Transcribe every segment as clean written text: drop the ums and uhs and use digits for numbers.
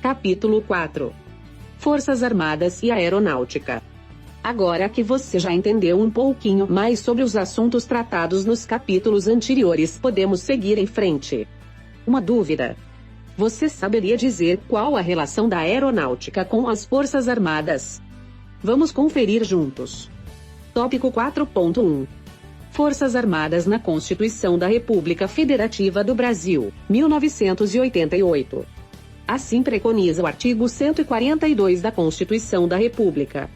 Capítulo 4. Forças Armadas e Aeronáutica. Agora que você já entendeu um pouquinho mais sobre os assuntos tratados nos capítulos anteriores, podemos seguir em frente. Uma dúvida? Você saberia dizer qual a relação da aeronáutica com as Forças Armadas? Vamos conferir juntos. Tópico 4.1. Forças Armadas na Constituição da República Federativa do Brasil, 1988. Assim preconiza o artigo 142 da Constituição da República.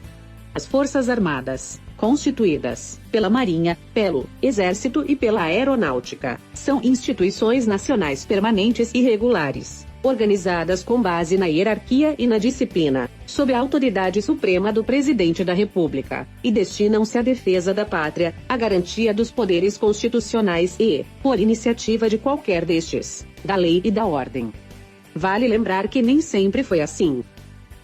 As Forças Armadas, constituídas pela Marinha, pelo Exército e pela Aeronáutica, são instituições nacionais permanentes e regulares, organizadas com base na hierarquia e na disciplina, sob a autoridade suprema do Presidente da República, e destinam-se à defesa da pátria, à garantia dos poderes constitucionais e, por iniciativa de qualquer destes, da lei e da ordem. Vale lembrar que nem sempre foi assim.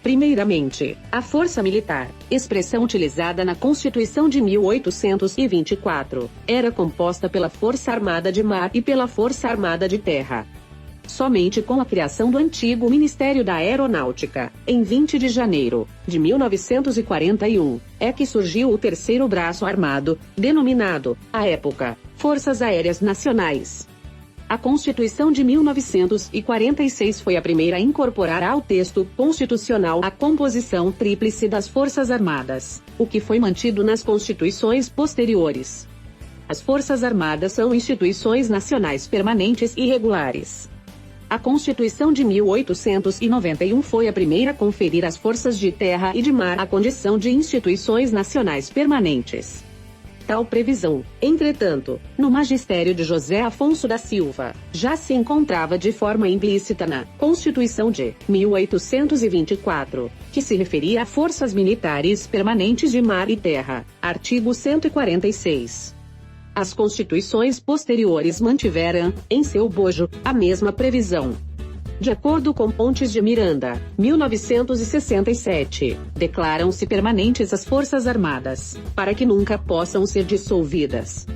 Primeiramente, a força militar, expressão utilizada na Constituição de 1824, era composta pela Força Armada de Mar e pela Força Armada de Terra. Somente com a criação do antigo Ministério da Aeronáutica, em 20 de janeiro de 1941, é que surgiu o terceiro braço armado, denominado, à época, Forças Aéreas Nacionais. A Constituição de 1946 foi a primeira a incorporar ao texto constitucional a composição tríplice das Forças Armadas, o que foi mantido nas constituições posteriores. As Forças Armadas são instituições nacionais permanentes e regulares. A Constituição de 1891 foi a primeira a conferir às forças de terra e de mar a condição de instituições nacionais permanentes. Tal previsão, entretanto, no magistério de José Afonso da Silva, já se encontrava de forma implícita na Constituição de 1824, que se referia a forças militares permanentes de mar e terra, artigo 146. As constituições posteriores mantiveram, em seu bojo, a mesma previsão. De acordo com Pontes de Miranda, 1967, declaram-se permanentes as Forças Armadas, para que nunca possam ser dissolvidas.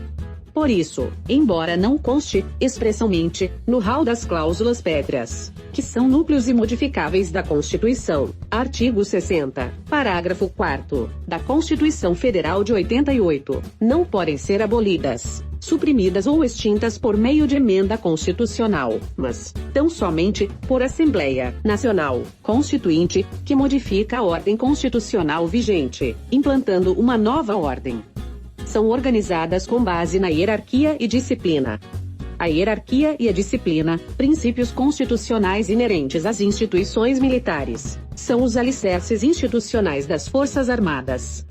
Por isso, embora não conste, expressamente, no rol das cláusulas pétreas, que são núcleos imodificáveis da Constituição, artigo 60, parágrafo 4º, da Constituição Federal de 88, não podem ser abolidas, suprimidas ou extintas por meio de emenda constitucional, mas, tão somente, por Assembleia Nacional Constituinte, que modifica a ordem constitucional vigente, implantando uma nova ordem. São organizadas com base na hierarquia e disciplina. A hierarquia e a disciplina, princípios constitucionais inerentes às instituições militares, são os alicerces institucionais das Forças Armadas.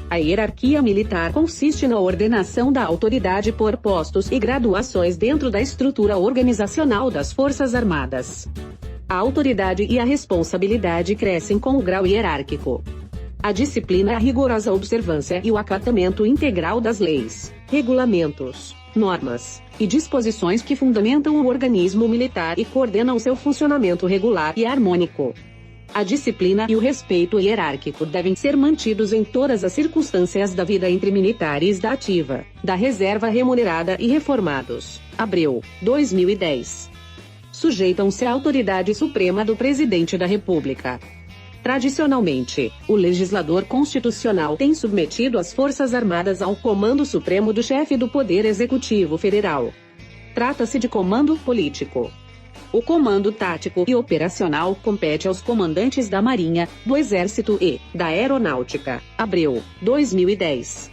A hierarquia militar consiste na ordenação da autoridade por postos e graduações dentro da estrutura organizacional das Forças Armadas. A autoridade e a responsabilidade crescem com o grau hierárquico. A disciplina é a rigorosa observância e o acatamento integral das leis, regulamentos, normas e disposições que fundamentam o organismo militar e coordenam seu funcionamento regular e harmônico. A disciplina e o respeito hierárquico devem ser mantidos em todas as circunstâncias da vida entre militares da ativa, da reserva remunerada e reformados. Abreu, 2010. Sujeitam-se à autoridade suprema do Presidente da República. Tradicionalmente, o legislador constitucional tem submetido as Forças Armadas ao comando supremo do chefe do Poder Executivo Federal. Trata-se de comando político. O comando tático e operacional compete aos comandantes da Marinha, do Exército e da Aeronáutica. Abreu, 2010.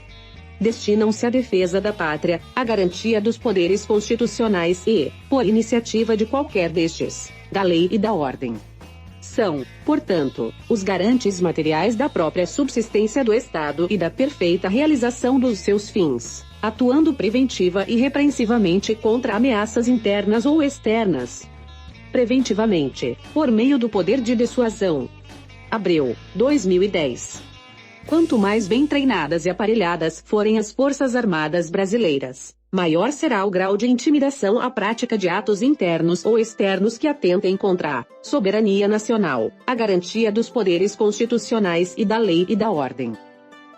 Destinam-se à defesa da pátria, à garantia dos poderes constitucionais e, por iniciativa de qualquer destes, da lei e da ordem. São, portanto, os garantes materiais da própria subsistência do Estado e da perfeita realização dos seus fins, atuando preventiva e repreensivamente contra ameaças internas ou externas. Preventivamente, por meio do poder de dissuasão. Abreu, 2010. Quanto mais bem treinadas e aparelhadas forem as Forças Armadas brasileiras, maior será o grau de intimidação à prática de atos internos ou externos que atentem contra a soberania nacional, a garantia dos poderes constitucionais e da lei e da ordem.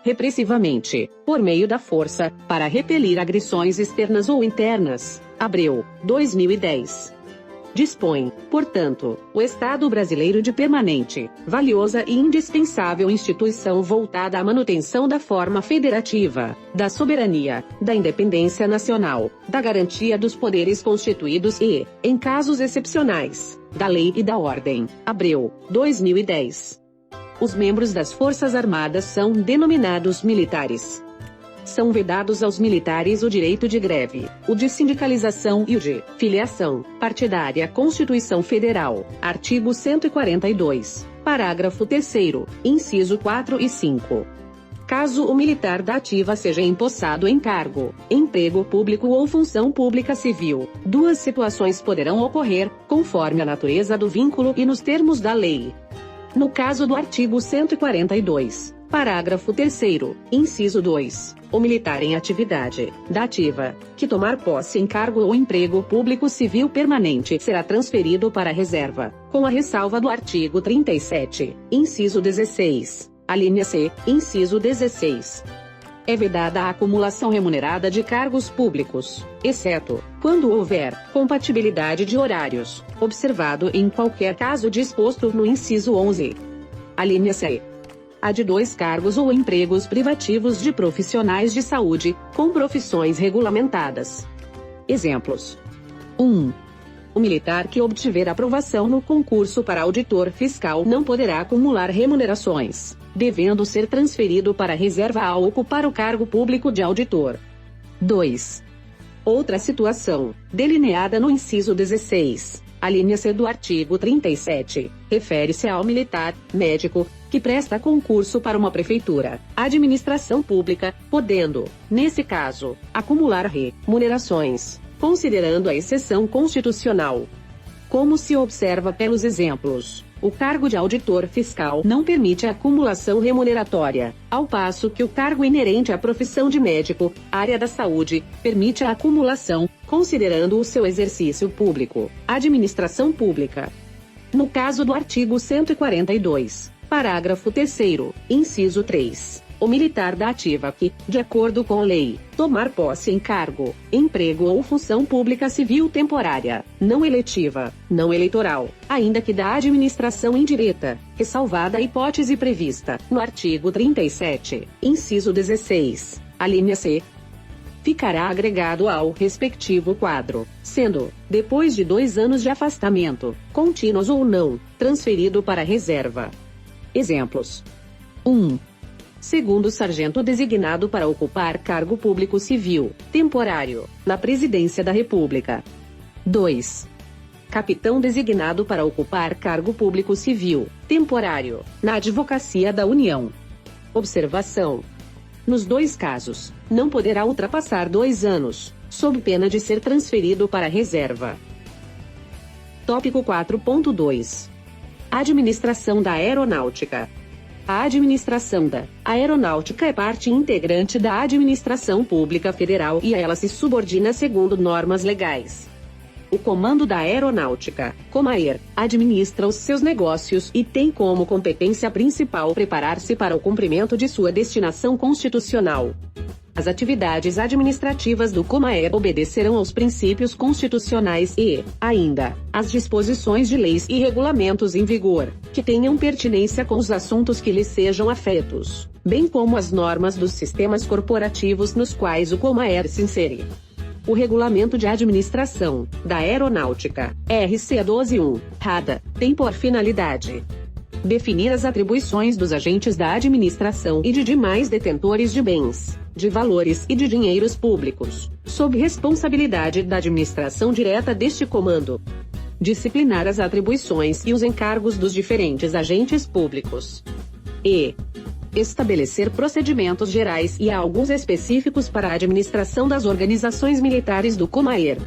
Repressivamente, por meio da força, para repelir agressões externas ou internas. Abreu, 2010. Dispõe, portanto, o Estado brasileiro de permanente, valiosa e indispensável instituição voltada à manutenção da forma federativa, da soberania, da independência nacional, da garantia dos poderes constituídos e, em casos excepcionais, da lei e da ordem. Abreu, 2010. Os membros das Forças Armadas são denominados militares. São vedados aos militares o direito de greve, o de sindicalização e o de filiação partidária. Constituição Federal, artigo 142, parágrafo 3º, inciso 4 e 5. Caso o militar da ativa seja empossado em cargo, emprego público ou função pública civil, duas situações poderão ocorrer, conforme a natureza do vínculo e nos termos da lei. No caso do artigo 142, parágrafo 3º, inciso 2, o militar em atividade da ativa, que tomar posse em cargo ou emprego público civil permanente será transferido para a reserva, com a ressalva do artigo 37, inciso 16, alínea C, inciso 16. É vedada a acumulação remunerada de cargos públicos, exceto, quando houver, compatibilidade de horários, observado em qualquer caso disposto no inciso 11. Alínea C. A de 2 cargos ou empregos privativos de profissionais de saúde, com profissões regulamentadas. Exemplos. 1. O militar que obtiver aprovação no concurso para auditor fiscal não poderá acumular remunerações, devendo ser transferido para a reserva ao ocupar o cargo público de auditor. 2. Outra situação, delineada no inciso 16, alínea C do artigo 37, refere-se ao militar, médico, que presta concurso para uma prefeitura, administração pública, podendo, nesse caso, acumular remunerações, considerando a exceção constitucional. Como se observa pelos exemplos, o cargo de auditor fiscal não permite a acumulação remuneratória, ao passo que o cargo inerente à profissão de médico, área da saúde, permite a acumulação, considerando o seu exercício público, administração pública. No caso do artigo 142, parágrafo 3º, inciso 3, o militar da ativa que, de acordo com a lei, tomar posse em cargo, emprego ou função pública civil temporária, não eletiva, não eleitoral, ainda que da administração indireta, ressalvada a hipótese prevista no artigo 37, inciso 16, alínea C, ficará agregado ao respectivo quadro, sendo, depois de 2 anos de afastamento, contínuos ou não, transferido para a reserva. Exemplos. 1. Segundo sargento designado para ocupar cargo público civil, temporário, na Presidência da República. 2. Capitão designado para ocupar cargo público civil, temporário, na Advocacia da União. Observação. Nos 2 casos, não poderá ultrapassar 2 anos, sob pena de ser transferido para a reserva. Tópico 4.2. Administração da Aeronáutica. A administração da aeronáutica é parte integrante da administração pública federal e a ela se subordina segundo normas legais. O Comando da Aeronáutica, Comaer, administra os seus negócios e tem como competência principal preparar-se para o cumprimento de sua destinação constitucional. As atividades administrativas do Comaer obedecerão aos princípios constitucionais e, ainda, às disposições de leis e regulamentos em vigor, que tenham pertinência com os assuntos que lhes sejam afetos, bem como as normas dos sistemas corporativos nos quais o Comaer se insere. O Regulamento de Administração da Aeronáutica, RC 12.1, RADA, tem por finalidade definir as atribuições dos agentes da administração e de demais detentores de bens, de valores e de dinheiros públicos, sob responsabilidade da administração direta deste comando. Disciplinar as atribuições e os encargos dos diferentes agentes públicos. E estabelecer procedimentos gerais e alguns específicos para a administração das organizações militares do Comaer.